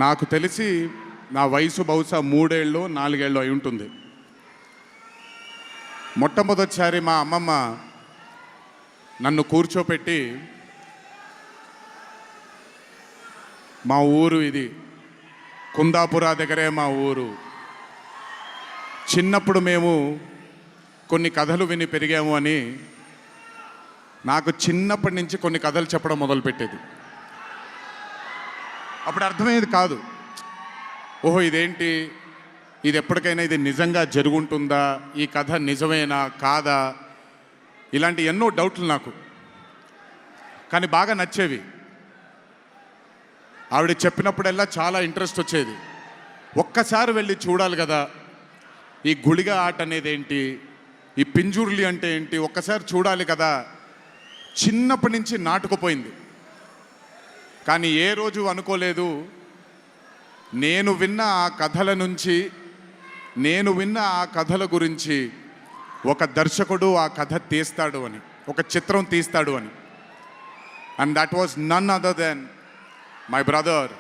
నాకు తెలిసి నా వయసు బహుశా 3 ఏళ్ళు 4 ఏళ్ళు అయి ఉంటుంది. మొట్టమొదటిసారి మా అమ్మమ్మ నన్ను కూర్చోపెట్టి, మా ఊరు ఇది, కుందాపురా దగ్గరే మా ఊరు, చిన్నప్పుడు మేము కొన్ని కథలు విని పెరిగాము అని నాకు చిన్నప్పటి నుంచి కొన్ని కథలు చెప్పడం మొదలుపెట్టేది. అప్పుడు అర్థమయ్యేది కాదు, ఓహో ఇదేంటి, ఇది ఎప్పటికైనా ఇది నిజంగా జరుగుంటుందా, ఈ కథ నిజమేనా కాదా, ఇలాంటి ఎన్నో డౌట్లు నాకు. కానీ బాగా నచ్చేవి. ఆవిడ చెప్పినప్పుడల్లా చాలా ఇంట్రెస్ట్ వచ్చేది. ఒక్కసారి వెళ్ళి చూడాలి కదా, ఈ గుళిగ ఆట అనేది ఏంటి, ఈ పింజుర్లి అంటే ఏంటి, ఒక్కసారి చూడాలి కదా. చిన్నప్పటి నుంచి నాటుకుపోయింది. కానీ ఏ రోజు అనుకోలేదు, నేను విన్న ఆ కథల నుంచి, నేను విన్న ఆ కథల గురించి ఒక దర్శకుడు ఆ కథ తీస్తాడు అని, ఒక చిత్రం తీస్తాడు అని. And that was none other than my brother